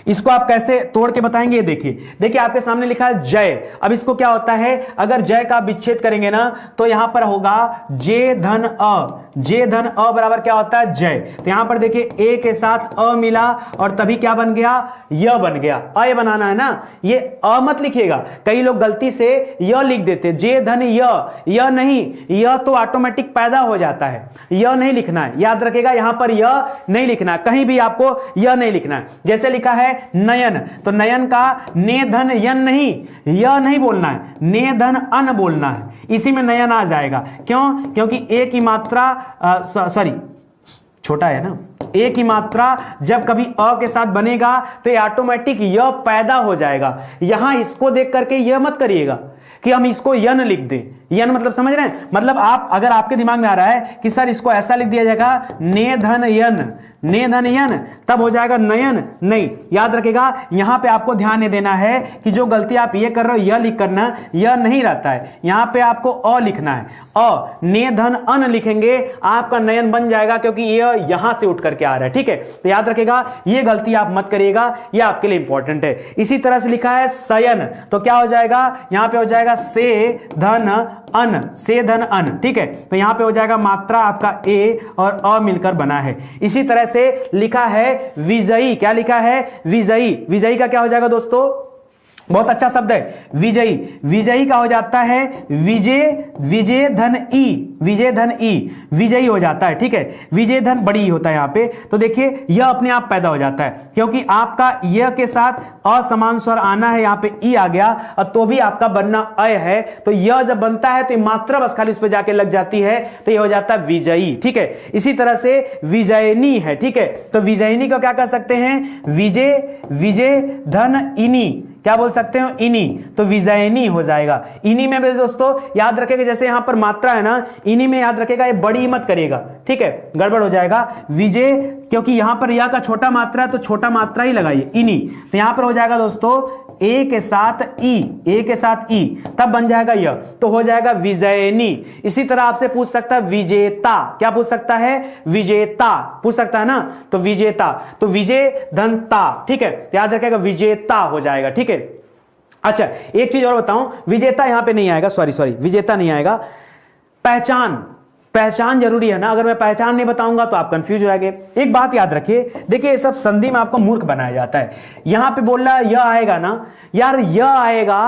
इसको आप कैसे तोड़ के बताएंगे, देखिए आपके सामने लिखा है जय। अब इसको क्या होता है, अगर जय का विच्छेद करेंगे ना तो यहां पर होगा जे धन अ, जे धन अ बराबर क्या होता है, जय। तो यहां पर देखिए ए के साथ अ मिला और तभी क्या बन गया, य बन गया। अय बनाना है ना, ये अ मत लिखिएगा, कई लोग गलती से य लिख देते, जे धन य नहीं, य तो ऑटोमेटिक पैदा हो जाता है, य नहीं लिखना है, याद रखिएगा यहां पर य नहीं लिखना है, कहीं भी आपको य नहीं लिखना है। जैसे लिखा है नयन, तो नयन का ने धन यन नहीं, यह नहीं बोलना है, ने धन अन बोलना है, इसी में नयन आ जाएगा। क्यों, क्योंकि ए की मात्रा सॉरी छोटा है ना, ए की मात्रा जब कभी अ के साथ बनेगा तो ये ऑटोमेटिक य पैदा हो जाएगा। यहां इसको देख करके यह मत करिएगा कि हम इसको यन लिख दें, यन मतलब समझ रहे हैं, मतलब आप अगर आपके दिमाग में आ रहा है कि सर इसको ऐसा लिख दिया जाएगा ने धन यन, ने धन यन, तब हो जाएगा नयन, नहीं, याद रखिएगा यहां पे आपको ध्यान ये देना है कि जो गलती आप ये कर रहे हो यह लिख करना, यह नहीं रहता है, यहां पे आपको अ लिखना है, अ, ने धन अन लिखेंगे आपका नयन बन जाएगा, क्योंकि यह यहां से उठ करके आ रहा है, ठीक है। तो याद रखिएगा ये गलती आप मत करिएगा, यह आपके लिए इंपॉर्टेंट है। इसी तरह से लिखा है शयन, तो क्या हो जाएगा, यहां पे हो जाएगा से धन अन, से धन अन, ठीक है। तो यहां पे हो जाएगा मात्रा आपका ए और अ मिलकर बना है। इसी तरह से लिखा है विजयी, क्या लिखा है, विजयी, विजयी का क्या हो जाएगा दोस्तों, बहुत अच्छा शब्द है विजयी। विजयी का हो जाता है विजय, विजय धन ई, विजय धन ई, विजयी हो जाता है। ठीक है, विजय धन बड़ी ई होता है यहां पे। तो देखिए यह अपने आप पैदा हो जाता है क्योंकि आपका यह के साथ असमान स्वर आना है, यहां पे ई आ गया और तो भी आपका बनना अय है। तो यह जब बनता है तो मात्रा बस खाली इस पे जाके लग जाती है तो यह हो जाता है विजयी। ठीक है, इसी तरह से विजयनी है। ठीक है, तो विजयनी को क्या कर सकते हैं, विजय, विजय धन इनी, क्या बोल सकते हो, इनी, तो विजयनी हो जाएगा। इनी में भी दोस्तों याद रखेगा जैसे यहां पर मात्रा है ना, इनी में याद रखेगा ये बड़ी मत करेगा। ठीक है, गड़बड़ हो जाएगा। विजय, क्योंकि यहां पर या का छोटा मात्रा है तो छोटा मात्रा ही लगाइए, इनी, तो यहां पर हो जाएगा दोस्तों ए के साथ ई, ए के साथ ई, तब बन जाएगा यह, तो हो जाएगा विजयनी। इसी तरह आपसे पूछ सकता है विजेता, क्या पूछ सकता है, विजेता पूछ सकता है ना, तो विजेता, तो विजय धनता। ठीक है, याद रखेगा विजेता हो जाएगा। ठीक है, अच्छा एक चीज और बताऊं, विजेता यहां पे नहीं आएगा, सॉरी विजेता नहीं आएगा, पहचान, पहचान जरूरी है ना, अगर मैं पहचान नहीं बताऊंगा तो आप कंफ्यूज हो जाएंगे। एक बात याद रखिए, देखिए ये सब संधि में आपको मूर्ख बनाया जाता है। यहां पे बोल रहा है यह आएगा ना, यार यह आएगा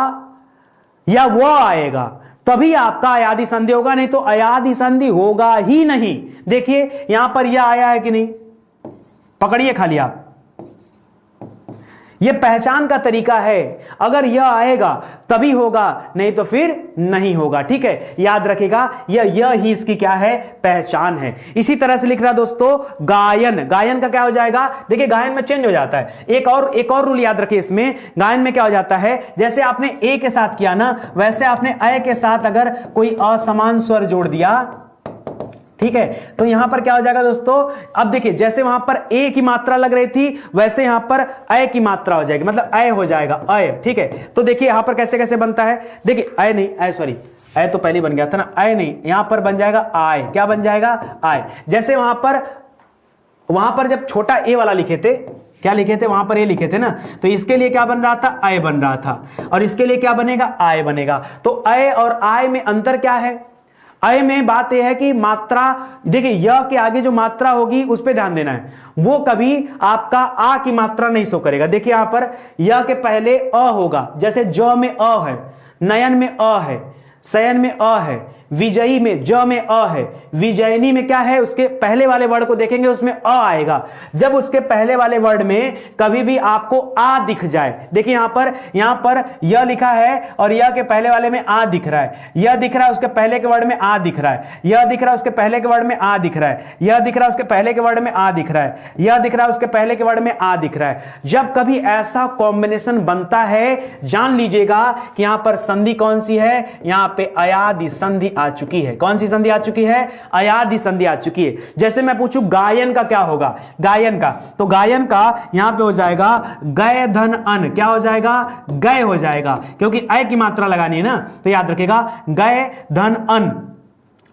या वह आएगा तभी आपका अयादि संधि होगा, नहीं तो अयादि संधि होगा ही नहीं। देखिए यहां पर यह आया है कि नहीं, पकड़िए खाली आप, यह पहचान का तरीका है, अगर यह आएगा तभी होगा नहीं तो फिर नहीं होगा। ठीक है, याद रखिएगा यह ही इसकी क्या है, पहचान है। इसी तरह से लिख रहा दोस्तों गायन, गायन का क्या हो जाएगा, देखिए गायन में चेंज हो जाता है। एक और रूल याद रखिए इसमें, गायन में क्या हो जाता है, जैसे आपने ए के साथ किया ना, वैसे आपने अय के साथ अगर कोई असमान स्वर जोड़ दिया, ठीक है, तो यहां पर क्या हो जाएगा दोस्तों, अब देखिए जैसे वहां पर ए की मात्रा लग रही थी वैसे यहां पर अय की मात्रा हो जाएगी, मतलब अय हो जाएगा, अय। ठीक है, तो देखिए यहां पर कैसे कैसे बनता है, देखिए अय नहीं, अय सॉरी, अय तो पहले बन गया था ना, अय नहीं, यहां पर बन जाएगा आय, क्या बन जाएगा, आय। जैसे वहां पर जब छोटा ए वाला लिखे थे, क्या लिखे थे वहां पर, ए लिखे थे ना, तो इसके लिए क्या बन रहा था, अय बन रहा था, और इसके लिए क्या बनेगा, आय बनेगा। तो अय और आय में अंतर क्या है, अय में बात यह है कि मात्रा, देखिए य के आगे जो मात्रा होगी उस पे ध्यान देना है, वो कभी आपका आ की मात्रा नहीं शो करेगा। देखिए यहां पर य के पहले अ होगा, जैसे ज में अ है, नयन में अ है, शयन में अ है, विजयी में ज में अ है, विजयनी में क्या है, उसके पहले वाले वर्ड को देखेंगे उसमें अ आएगा। जब उसके पहले वाले वर्ड में कभी भी आपको आ दिख जाए, देखिए यहां पर य लिखा है और य के पहले वाले में आ दिख रहा है, यह दिख रहा है उसके पहले के वर्ड में आ दिख रहा है, यह दिख रहा है उसके पहले के वर्ड में आ दिख रहा है, यह दिख रहा है उसके पहले के वर्ड में आ दिख रहा है, यह दिख रहा है उसके पहले के वर्ड में आ दिख रहा है। जब कभी ऐसा कॉम्बिनेशन बनता है जान लीजिएगा कि यहां पर संधि कौन सी है, यहां पे अयादि संधि आ चुकी है। कौन सी संधि आ चुकी है, अयादि संधि आ चुकी है। जैसे मैं पूछूं गायन का क्या होगा, गायन का, तो गायन का यहां पे हो जाएगा गय धन अन, क्या हो जाएगा, गय हो जाएगा, क्योंकि अय की मात्रा लगानी है ना, तो याद रखिएगा गय धन अन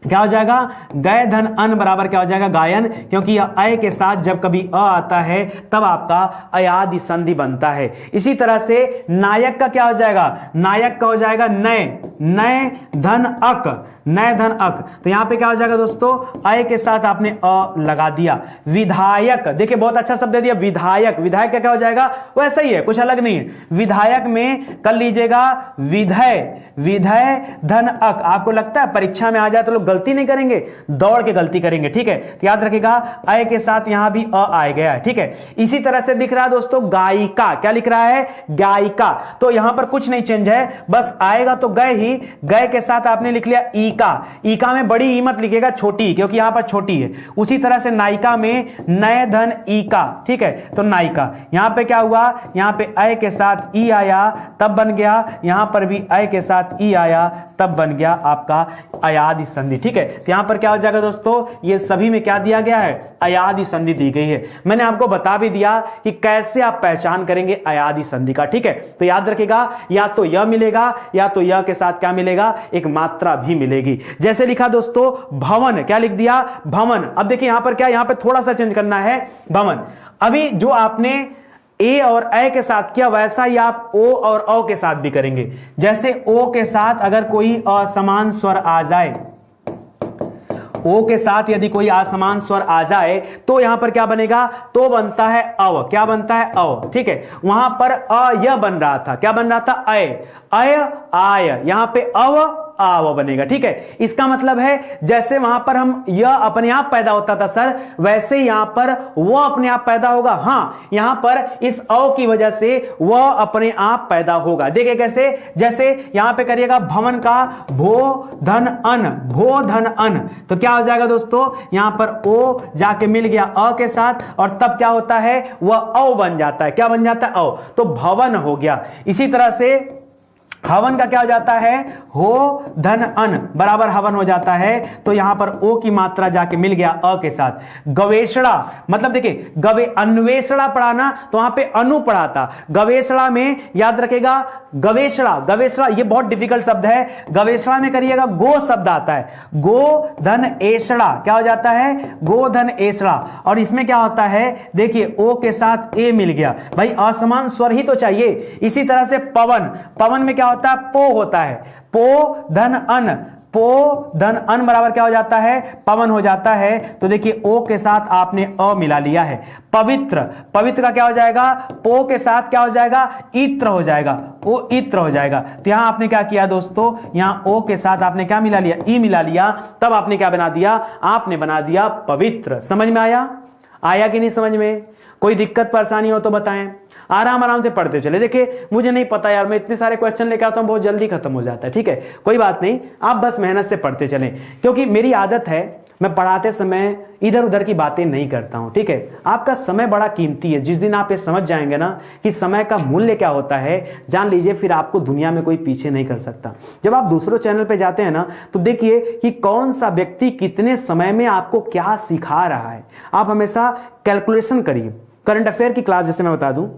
क्या हो जाएगा, गय धन अन बराबर क्या हो जाएगा, गायन, क्योंकि यह अय के साथ जब कभी अ आता है तब आपका अयादि संधि बनता है। इसी तरह से नायक का क्या हो जाएगा, नायक का हो जाएगा नय, नय धन अक, नय धन अक, तो यहां पे क्या हो जाएगा दोस्तों, अय के साथ आपने अ लगा दिया। विधायक, देखिए बहुत अच्छा शब्द दे दिया विधायक, विधायक का क्या हो जाएगा, वैसा ही है, कुछ अलग नहीं है। विधायक में कर लीजिएगा विधय, विधय धन अक। आपको लगता है परीक्षा में आ जाए तो लोग गलती नहीं करेंगे, दौड़ के गलती करेंगे। ठीक है, तो याद रखिएगा अय के साथ यहां भी अ आ गया है। ठीक है, इसी तरह से दिख रहा है दोस्तों गायिका, क्या लिख रहा है, गायिका, तो यहां पर कुछ नहीं चेंज है, बस आएगा तो गए ही, गए के साथ आपने लिख लिया ईका, ईका में बड़ी ई मत लिखिएगा छोटी, क्योंकि यहां पर छोटी है। उसी तरह से नायिका में नय धन ईका, ठीक है, तो नायिका, यहां पे क्या हुआ, यहां पे अय के साथ ई आया तब बन गया, यहां पर भी अय के साथ ई आया तब बन गया आपका अयादि संधि। ठीक है, तो यहां पर क्या हो जाएगा दोस्तों, ये सभी में क्या दिया गया है, अयादि संधि दी गई है। मैंने आपको बता भी दिया कि कैसे आप पहचान करेंगे अयादि संधि का। ठीक है, तो याद रखिएगा या तो यह मिलेगा या तो यह के साथ क्या मिलेगा, एक मात्रा भी मिलेगी। जैसे लिखा दोस्तों भवन, क्या लिख दिया, भवन। अब देखिए यहां पर क्या, यहां पर थोड़ा सा चेंज करना है, भवन। अभी जो आपने ए और ए के साथ किया वैसा ही आप ओ और औ के साथ भी करेंगे। जैसे ओ के साथ अगर कोई असमान स्वर आ जाए, ओ के साथ यदि कोई असमान स्वर आ जाए तो यहां पर क्या बनेगा, तो बनता है अव। क्या बनता है, अव। ठीक है, वहां पर अय बन रहा था, क्या बन रहा था, अय, अय आय, यहां पे अव आव बनेगा। ठीक है, इसका मतलब है जैसे वहां पर हम यह अपने आप पैदा होता था सर, वैसे यहां पर वह अपने आप पैदा होगा। हां, यहां पर इस अव की वजह से वह अपने आप पैदा होगा। देखिए कैसे, जैसे यहां पे करिएगा भवन का भो धन अन, भो धन अन, तो क्या हो जाएगा दोस्तों, यहां पर ओ जाके मिल गया अ के साथ और तब क्या होता है, वह अव बन जाता है। क्या बन जाता है, अव, तो भवन हो गया। इसी तरह से हवन का क्या हो जाता है, हो धन अन बराबर हवन हो जाता है, तो यहां पर ओ की मात्रा जाके मिल गया अ के साथ। गवेषणा, मतलब देखिए अन्वेषणा पढ़ा ना, तो वहां पे अनु पढ़ा था। गवेषणा में याद रखेगा, गवेषणा, गवेषणा ये बहुत डिफिकल्ट शब्द है। गवेषणा में करिएगा गो शब्द आता है, गो धन एषणा, क्या हो जाता है, गो धन एषणा। और इसमें क्या होता है, देखिए ओ के साथ ए मिल गया, भाई असमान स्वर ही तो चाहिए। इसी तरह से पवन, पवन में क्या होता है, पो होता है, पो धन अन, पो धन अन बराबर क्या हो जाता है, पवन हो जाता है। तो देखिए ओ के साथ आपने अ मिला लिया है। पवित्र, पवित्र का क्या हो जाएगा, पो के साथ क्या हो जाएगा, इत्र हो जाएगा, ओ इत्र हो जाएगा। तो यहां आपने क्या किया दोस्तों, यहां ओ के साथ आपने क्या मिला लिया, ई मिला लिया, तब आपने क्या बना दिया, आपने बना दिया पवित्र। समझ में आया, आया कि नहीं समझ में? कोई दिक्कत परेशानी हो तो बताएं, आराम आराम से पढ़ते चले। देखिए मुझे नहीं पता यार, मैं इतने सारे क्वेश्चन लेकर आता हूं, बहुत जल्दी खत्म हो जाता है। ठीक है, कोई बात नहीं, आप बस मेहनत से पढ़ते चलें, क्योंकि मेरी आदत है मैं पढ़ाते समय इधर उधर की बातें नहीं करता हूं। ठीक है, आपका समय बड़ा कीमती है। जिस दिन आप ये समझ जाएंगे ना कि समय का मूल्य क्या होता है, जान लीजिए फिर आपको दुनिया में कोई पीछे नहीं कर सकता। जब आप दूसरों चैनल पे जाते हैं ना, तो देखिए कि कौन सा व्यक्ति कितने समय में आपको क्या सिखा रहा है। आप हमेशा कैलकुलेशन करिए। करंट अफेयर की क्लास जैसे मैं बता दूं,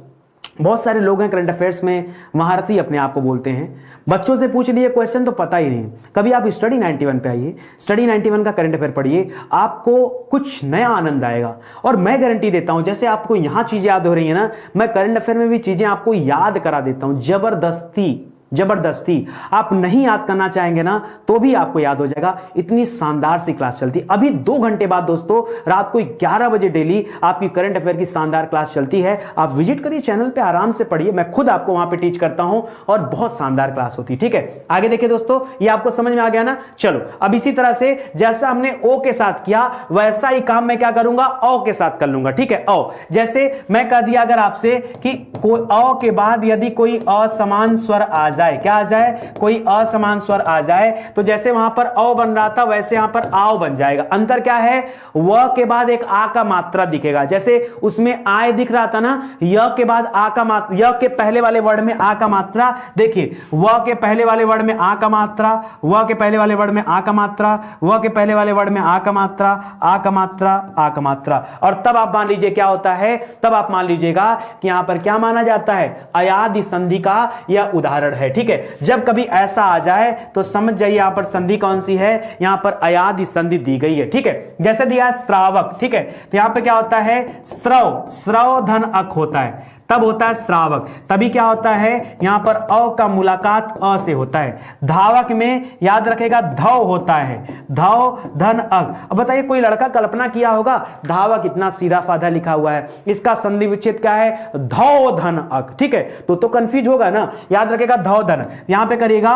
बहुत सारे लोग हैं करंट अफेयर्स में महारथी अपने आप को बोलते हैं। बच्चों से पूछ लिए क्वेश्चन तो पता ही नहीं। कभी आप स्टडी 91 पे आइए, स्टडी 91 का करंट अफेयर पढ़िए, आपको कुछ नया आनंद आएगा। और मैं गारंटी देता हूं, जैसे आपको यहां चीजें याद हो रही है ना, मैं करंट अफेयर में भी चीजें आपको याद करा देता हूं, जबरदस्ती जबरदस्ती। आप नहीं याद करना चाहेंगे ना तो भी आपको याद हो जाएगा। इतनी शानदार सी क्लास चलती। अभी 2 घंटे बाद दोस्तों रात को 11 बजे डेली आपकी करंट अफेयर की शानदार क्लास चलती है। आप विजिट करिए चैनल पे, आराम से पढ़िए, मैं खुद आपको वहां पे टीच करता हूं और बहुत शानदार क्लास होती है। ठीक है, आगे देखिए दोस्तों, ये आपको समझ में आ गया ना। चलो अब इसी तरह से जैसा हमने ओ के साथ किया वैसा ही काम मैं क्या करूंगा, औ के साथ कर लूंगा। ठीक है, औ जैसे मैं कह दिया अगर आपसे कि औ के बाद यदि कोई असमान स्वर आ जाए, क्या आ जाए, कोई असमान स्वर आ जाए, तो जैसे वहां पर औ बन रहा था वैसे यहां पर आओ बन जाएगा। अंतर क्या है, व के बाद एक आ का मात्रा दिखेगा। जैसे उसमें आय दिख रहा था ना, य के बाद आ का मात्रा, य के पहले वाले वर्ड में आ का मात्रा, देखिए व के पहले वाले वर्ड में आ का मात्रा, व के पहले वाले वर्ड में आ का मात्रा, व के पहले वाले वर्ड में आ का मात्रा, आ का मात्रा, आ का मात्रा। और तब आप मान लीजिए क्या होता है, तब आप मान लीजिएगा कि यहां पर क्या माना जाता है, अयादि संधि का यह उदाहरण है। ठीक है, जब कभी ऐसा आ जाए तो समझ जाइए यहां पर संधि कौन सी है, यहां पर अयादि संधि दी गई है। ठीक है, जैसे दिया है श्रावक। ठीक है, तो यहां पे क्या होता है, स्रव, स्रव धन अक होता है, तब होता है श्रावक। तभी क्या होता है, यहां पर अ का मुलाकात अ से होता है। धावक में याद रखेगा धव होता है, धव धन अक। अब बताइए कोई लड़का कल्पना किया होगा धावक इतना सीधा साधा लिखा हुआ है, इसका संधि विच्छेद क्या है, धव धन अक। ठीक है, तो कंफ्यूज होगा ना, याद रखेगा धव धन। यहां पे करिएगा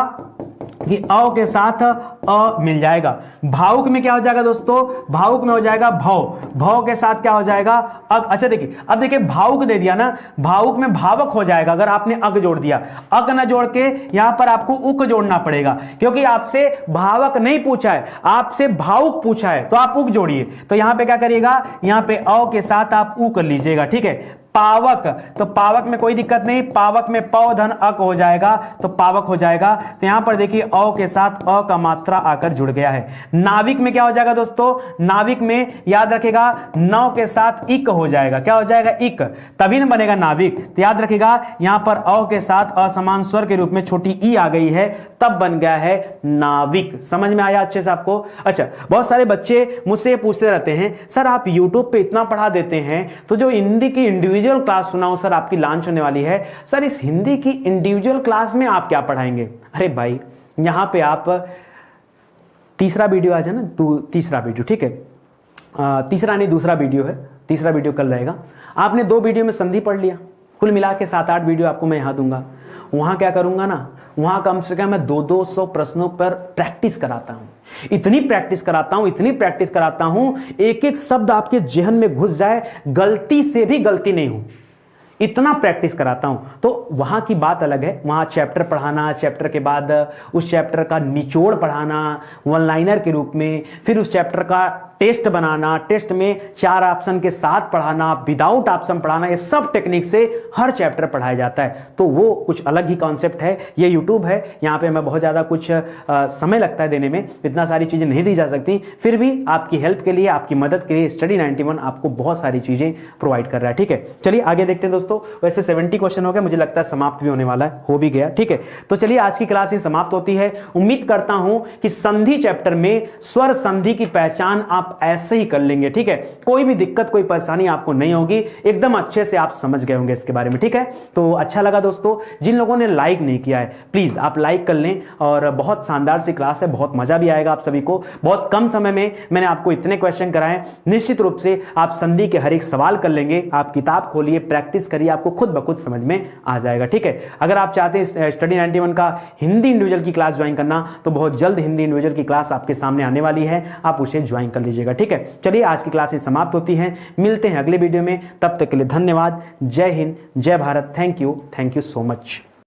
कि अ के साथ अ मिल जाएगा। भावुक में क्या हो जाएगा दोस्तों, भावुक में हो जाएगा भव, भव के साथ क्या हो जाएगा अग। अच्छा देखिए, अब देखिए भावुक दे दिया ना, भावुक में भावक हो जाएगा अगर आपने अग जोड़ दिया। अग न जोड़ के यहां पर आपको उक जोड़ना पड़ेगा, क्योंकि आपसे भावक नहीं पूछा है, आपसे भावुक पूछा है, तो आप उक जोड़िए। तो यहां पे क्या करिएगा, यहां पे अ के साथ आप उक लीजिएगा। ठीक है, पावक, तो पावक में कोई दिक्कत नहीं, पावक में पौ धन अक हो जाएगा, तो पावक हो जाएगा। तो यहां पर देखिए अ के साथ अ का मात्रा आकर जुड़ गया है। नाविक में क्या हो जाएगा दोस्तों, नाविक में याद रखेगा नौ के साथ इक हो जाएगा, क्या हो जाएगा, इक, तभी न बनेगा नाविक। तो याद रखेगा यहां पर अ के साथ असमान स्वर के रूप में छोटी ई आ गई है, तब बन गया है नाविक। समझ में आया अच्छे से आपको। अच्छा, बहुत सारे बच्चे मुझसे पूछते रहते हैं, सर आप यूट्यूब पे इतना पढ़ा देते हैं, तो जो हिंदी की इंडिविजुअल क्लास सुनाओ सर, आपकी लॉन्च होने वाली है, सर इस हिंदी की इंडिविजुअल क्लास में आप क्या पढ़ाएंगे। अरे भाई, यहां पे आप तीसरा वीडियो आज है ना, तीसरा वीडियो, ठीक है, तीसरा नहीं दूसरा वीडियो है, तीसरा वीडियो कल रहेगा। आपने 2 वीडियो में संधि पढ़ लिया, कुल मिला के 7-8 वीडियो आपको मैं यहाँ दूंगा। वहाँ क्या करूँगा ना, वहाँ कम से कम मैं 200 प्रश्नों पर प्रैक्टिस कराता हूँ। इतनी प्रैक्टिस कराता हूँ, इतनी प्रैक्टिस कराता हूँ, एक एक शब्द आपके जेहन में घुस जाए, गलती से भी गलती नहीं हो, इतना प्रैक्टिस कराता हूं। तो वहां की बात अलग है, वहां चैप्टर पढ़ाना, चैप्टर के बाद उस चैप्टर का निचोड़ पढ़ाना वन लाइनर के रूप में, फिर उस चैप्टर का टेस्ट बनाना, टेस्ट में 4 ऑप्शन के साथ पढ़ाना, विदाउट ऑप्शन पढ़ाना, ये सब टेक्निक से हर चैप्टर पढ़ाया जाता है। तो वो कुछ अलग ही कॉन्सेप्ट है। ये यूट्यूब है, यहाँ पे मैं बहुत ज़्यादा कुछ समय लगता है देने में, इतना सारी चीज़ें नहीं दी जा सकती, फिर भी आपकी हेल्प के लिए, आपकी मदद के लिए स्टडी 91 आपको बहुत सारी चीज़ें प्रोवाइड कर रहा है। ठीक है, चलिए आगे देखते हैं दोस्तों। वैसे 70 क्वेश्चन हो गया, मुझे लगता है समाप्त भी होने वाला है, हो भी गया। ठीक है, तो चलिए आज की क्लास ही समाप्त होती है। उम्मीद करता हूं कि संधि चैप्टर में स्वर संधि की पहचान आप ऐसे ही कर लेंगे। ठीक है, कोई भी दिक्कत, कोई परेशानी आपको नहीं होगी, एकदम अच्छे से आप समझ गए होंगे इसके बारे में। ठीक है, तो अच्छा लगा दोस्तों। जिन लोगों ने लाइक नहीं किया है प्लीज आप लाइक कर लें, और बहुत शानदार सी क्लास है, बहुत मजा भी आएगा आप सभी को। बहुत कम समय में मैंने आपको इतने क्वेश्चन कराए, निश्चित रूप से आप संधि के हर एक सवाल कर लेंगे। आप किताब खोलिए, प्रैक्टिस करिए, आपको खुद ब खुद समझ में आ जाएगा। ठीक है, अगर आप चाहते हैं स्टडी 91 का हिंदी इंडिविजुअल की क्लास ज्वाइन करना, तो बहुत जल्द हिंदी इंडिविजुअल की क्लास आपके सामने आने वाली है, आप उसे ज्वाइन कर लीजिएगा। ठीक है, चलिए आज की क्लास समाप्त होती है, मिलते हैं अगले वीडियो में, तब तक के लिए धन्यवाद। जय हिंद, जय Bharat, thank you so much.